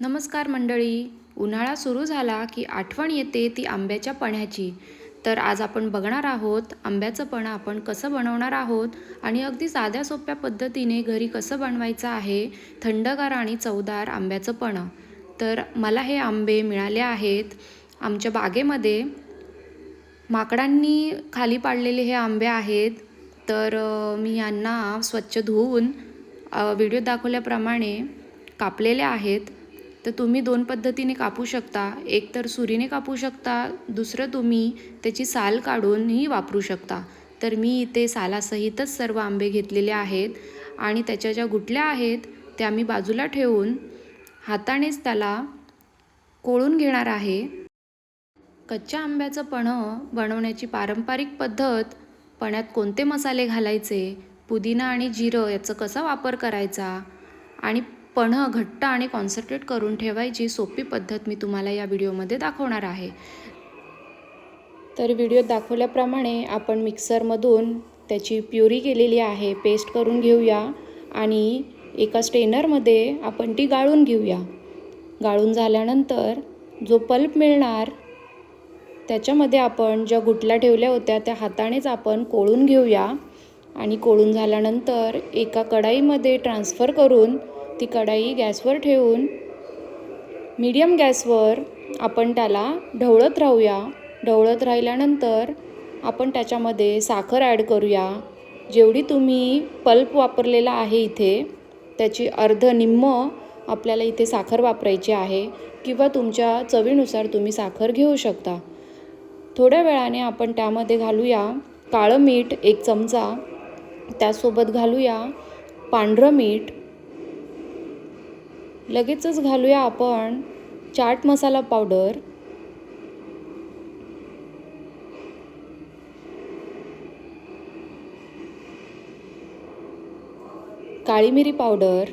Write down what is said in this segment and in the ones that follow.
नमस्कार मंडळी. उन्हाळा सुरू झाला की आठवण येते ती आंब्याच्या पण्याची. तर आज आपण बघणार आहोत आंब्याचं पन्हं आपण कसं बनवणार आहोत आणि अगदी साध्या सोप्या पद्धतीने घरी कसं बनवायचं आहे थंडगार आणि चवदार आंब्याचं पन्हं. तर मला हे आंबे मिळाले आहेत आमच्या बागेमध्ये. माकडांनी खाली पाडलेले हे आंबे आहेत. तर मी यांना स्वच्छ धुवून व्हिडिओ दाखवल्याप्रमाणे कापलेले आहेत. तर तुम्ही दोन पद्धतीने कापू शकता. एक तर सुरीने कापू शकता, दुसरं तुम्ही त्याची साल काढूनही वापरू शकता. तर मी इथे सालासहितच सर्व आंबे घेतलेले आहेत आणि त्याच्या ज्या गुठल्या आहेत त्या मी बाजूला ठेवून हातानेच त्याला कोळून घेणार आहे. कच्च्या आंब्याचं पन्हं बनवण्याची पारंपरिक पद्धत, पन्ह्यात कोणते मसाले घालायचे, पुदिना आणि जिरं याचा कसा वापर करायचा आणि पन्हं घट्ट आणि कॉन्सन्ट्रेट करून ठेवायची सोपी पद्धत मी तुम्हाला या व्हिडिओमध्ये दाखवणार आहे. तर व्हिडिओत दाखवल्याप्रमाणे आपण मिक्सरमधून त्याची प्युरी केलेली आहे, पेस्ट करून घेऊया आणि एका स्ट्रेनरमध्ये आपण ती गाळून घेऊया. गाळून झाल्यानंतर जो पल्प मिळणार त्याच्यामध्ये आपण ज्या गुठल्या ठेवल्या होत्या त्या हातानेच आपण कोळून घेऊया आणि कोळून झाल्यानंतर एका कढाईमध्ये ट्रान्सफर करून ती कढाई गॅसवर ठेवून मीडियम गॅसवर आपण त्याला ढवळत राहूया. ढवळत राहिल्यानंतर आपण त्याच्यामध्ये साखर ॲड करूया. जेवढी तुम्ही पल्प वापरलेला आहे इथे त्याची निम्म आपल्याला इथे साखर वापरायची आहे किंवा तुमच्या चवीनुसार तुम्ही साखर घेऊ शकता. थोड्या वेळाने आपण त्यामध्ये घालूया काळं मीठ 1 चमचा, त्यासोबत घालूया पांढरं मीठ, लगेचच घालूया आपण चाट मसाला पावडर, काळी मिरी पावडर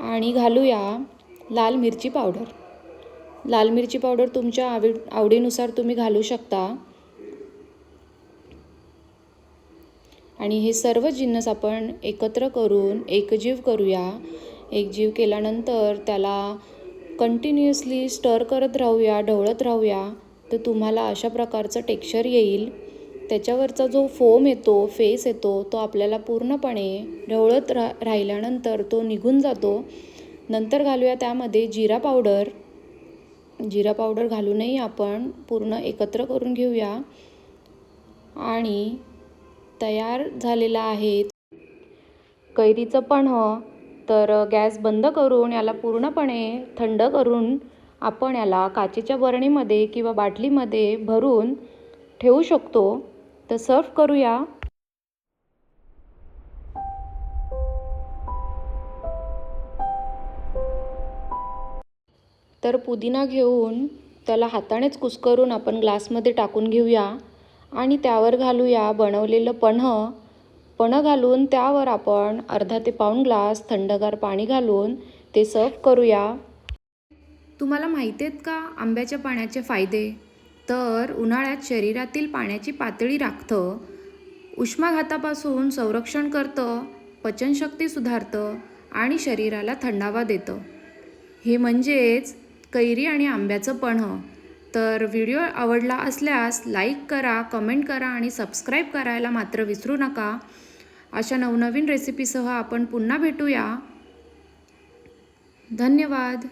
आणि घालूया लाल मिरची पावडर. लाल मिरची पावडर तुमच्या आवडीनुसार तुम्ही घालू शकता. आणि हे सर्व जिन्नस आपण एकत्र करून एकजीव करूया. एकजीव केल्यानंतर त्याला कंटिन्युअसली स्टर करत राहूया, ढवळत राहूया. तर तुम्हाला अशा प्रकारचं टेक्स्चर येईल. त्याच्यावरचा जो फोम येतो, फेस येतो, तो आपल्याला पूर्णपणे ढवळत राहिल्यानंतर तो निघून जातो. नंतर घालूया त्यामध्ये जिरा पावडर. जिरा पावडर घालूनही आपण पूर्ण एकत्र करून घेऊया आणि तयार झालेला आहे कैरीचं पन्हं. तर गॅस बंद करून याला पूर्णपणे थंड करून आपण याला काचेच्या बरणीमध्ये किंवा बाटलीमध्ये भरून ठेवू शकतो. तर सर्व करूया. तर पुदिना घेऊन त्याला हातानेच कुस्करून आपण ग्लासमध्ये टाकून घेऊया आणि त्यावर घालूया बनवलेलं पन्हं. पन्हं घालून त्यावर आपण अर्धा ते पाऊण ग्लास थंडगार पाणी घालून ते सर्व करूया. तुम्हाला माहिती आहेत का आंब्याच्या पाण्याचे फायदे? तर उन्हाळ्यात शरीरातील पाण्याची पातळी राखतं, उष्माघातापासून संरक्षण करतं, पचनशक्ती सुधारतं आणि शरीराला थंडावा देतं. हे म्हणजेच कैरी आणि आंब्याचं पन्हं. तर व्हिडिओ आवडला असल्यास लाईक करा, कमेंट करा आणि सबस्क्राईब करायला मात्र विसरू नका. अशा नवनवीन रेसिपीसह आपण पुन्हा भेटूया. धन्यवाद.